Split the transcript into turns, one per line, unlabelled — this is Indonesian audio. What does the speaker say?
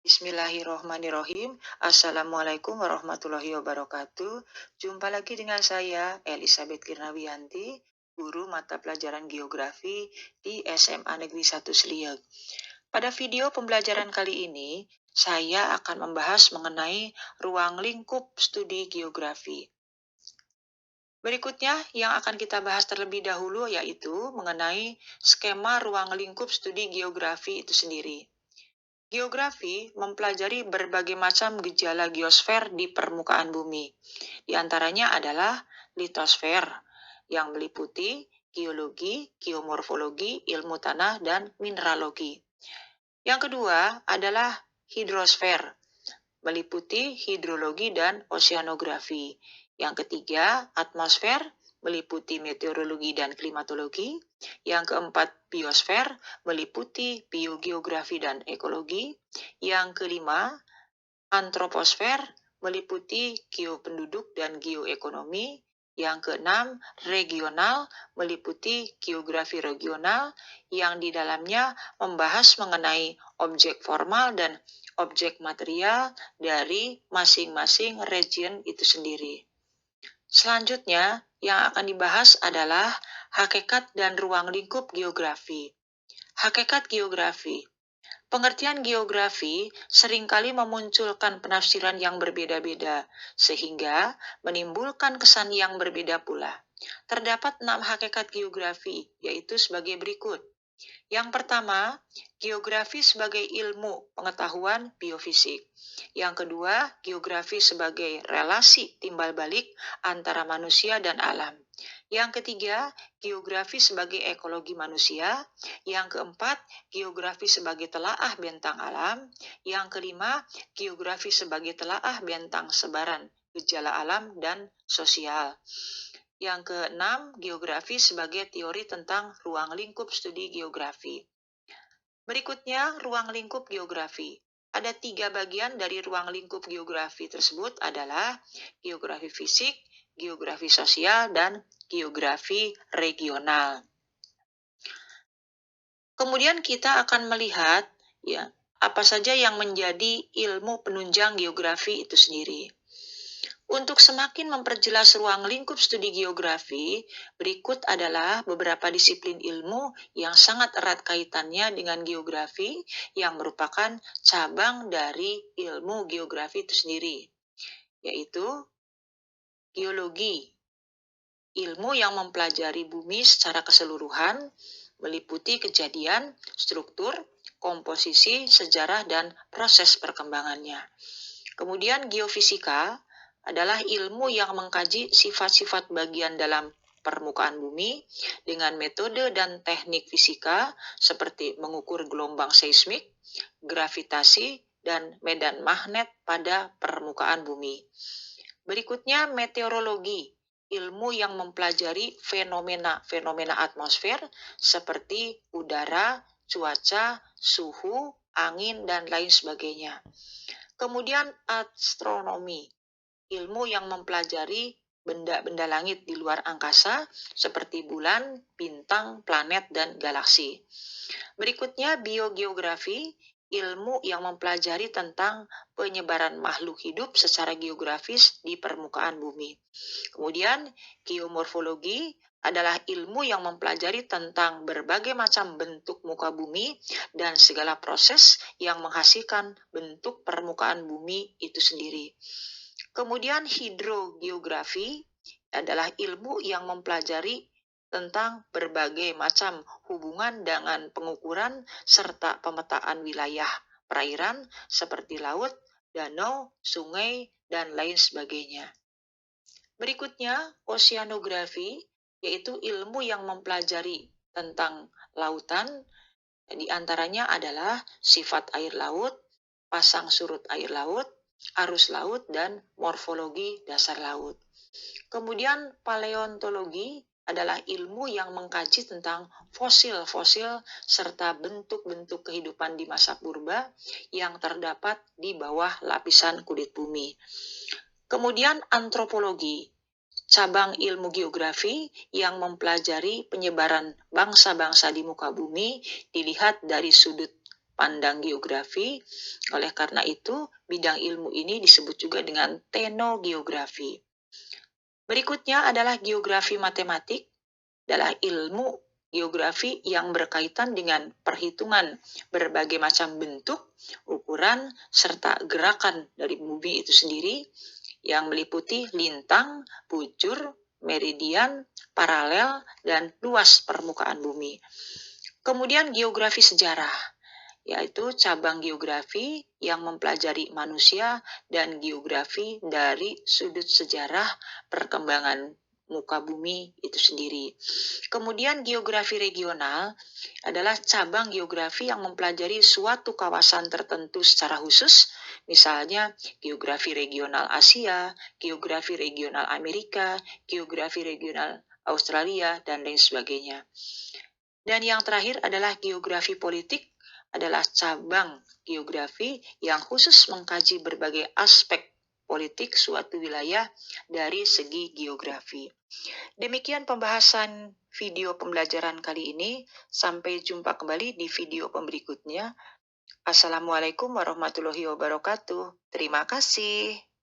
Bismillahirrohmanirrohim. Assalamualaikum warahmatullahi wabarakatuh. Jumpa lagi dengan saya, Elizabeth Kirnawianti, guru mata pelajaran geografi di SMA Negeri 1 Slieg. Pada video pembelajaran kali ini, saya akan membahas mengenai ruang lingkup studi geografi. Berikutnya yang akan kita bahas terlebih dahulu yaitu mengenai skema ruang lingkup studi geografi itu sendiri. Geografi mempelajari berbagai macam gejala geosfer di permukaan bumi. Di antaranya adalah litosfer yang meliputi geologi, geomorfologi, ilmu tanah, dan mineralogi. Yang kedua adalah hidrosfer, meliputi hidrologi dan oceanografi. Yang ketiga, atmosfer, meliputi meteorologi dan klimatologi. Yang keempat, biosfer, meliputi biogeografi dan ekologi. Yang kelima, antroposfer, meliputi geopenduduk dan geoekonomi. Yang keenam, regional, meliputi geografi regional, yang di dalamnya membahas mengenai objek formal dan objek material dari masing-masing region itu sendiri. Selanjutnya, yang akan dibahas adalah hakikat dan ruang lingkup geografi. Hakikat geografi. Pengertian geografi seringkali memunculkan penafsiran yang berbeda-beda, sehingga menimbulkan kesan yang berbeda pula. Terdapat 6 hakikat geografi, yaitu sebagai berikut. Yang pertama, geografi sebagai ilmu pengetahuan biofisik. Yang kedua, geografi sebagai relasi timbal balik antara manusia dan alam. Yang ketiga, geografi sebagai ekologi manusia. Yang keempat, geografi sebagai telaah bentang alam. Yang kelima, geografi sebagai telaah bentang sebaran gejala alam dan sosial. Yang keenam, geografi sebagai teori tentang ruang lingkup studi geografi. Berikutnya, ruang lingkup geografi. Ada 3 bagian dari ruang lingkup geografi tersebut adalah geografi fisik, geografi sosial, dan geografi regional. Kemudian kita akan melihat apa saja yang menjadi ilmu penunjang geografi itu sendiri. Untuk semakin memperjelas ruang lingkup studi geografi, berikut adalah beberapa disiplin ilmu yang sangat erat kaitannya dengan geografi yang merupakan cabang dari ilmu geografi itu sendiri, yaitu geologi, ilmu yang mempelajari bumi secara keseluruhan, meliputi kejadian, struktur, komposisi, sejarah, dan proses perkembangannya. Kemudian geofisika adalah ilmu yang mengkaji sifat-sifat bagian dalam permukaan bumi dengan metode dan teknik fisika seperti mengukur gelombang seismik, gravitasi, dan medan magnet pada permukaan bumi. Berikutnya meteorologi, ilmu yang mempelajari fenomena atmosfer seperti udara, cuaca, suhu, angin, dan lain sebagainya. Kemudian astronomi, ilmu yang mempelajari benda-benda langit di luar angkasa seperti bulan, bintang, planet, dan galaksi. Berikutnya biogeografi, ilmu yang mempelajari tentang penyebaran makhluk hidup secara geografis di permukaan bumi. Kemudian geomorfologi adalah ilmu yang mempelajari tentang berbagai macam bentuk muka bumi dan segala proses yang menghasilkan bentuk permukaan bumi itu sendiri. Kemudian hidrogeografi adalah ilmu yang mempelajari tentang berbagai macam hubungan dengan pengukuran serta pemetaan wilayah perairan seperti laut, danau, sungai, dan lain sebagainya. Berikutnya, oceanografi, yaitu ilmu yang mempelajari tentang lautan, di antaranya adalah sifat air laut, pasang surut air laut, arus laut, dan morfologi dasar laut. Kemudian paleontologi adalah ilmu yang mengkaji tentang fosil-fosil serta bentuk-bentuk kehidupan di masa purba yang terdapat di bawah lapisan kulit bumi. Kemudian antropologi, cabang ilmu geografi yang mempelajari penyebaran bangsa-bangsa di muka bumi dilihat dari sudut pandang geografi. Oleh karena itu, bidang ilmu ini disebut juga dengan tenogeografi. Berikutnya adalah geografi matematik, adalah ilmu geografi yang berkaitan dengan perhitungan berbagai macam bentuk, ukuran, serta gerakan dari bumi itu sendiri yang meliputi lintang, bujur, meridian, paralel, dan luas permukaan bumi. Kemudian geografi sejarah, yaitu cabang geografi yang mempelajari manusia dan geografi dari sudut sejarah perkembangan muka bumi itu sendiri. Kemudian geografi regional adalah cabang geografi yang mempelajari suatu kawasan tertentu secara khusus, misalnya geografi regional Asia, geografi regional Amerika, geografi regional Australia, dan lain sebagainya. Dan yang terakhir adalah geografi politik, adalah cabang geografi yang khusus mengkaji berbagai aspek politik suatu wilayah dari segi geografi. Demikian pembahasan video pembelajaran kali ini. Sampai jumpa kembali di video berikutnya. Assalamualaikum warahmatullahi wabarakatuh. Terima kasih.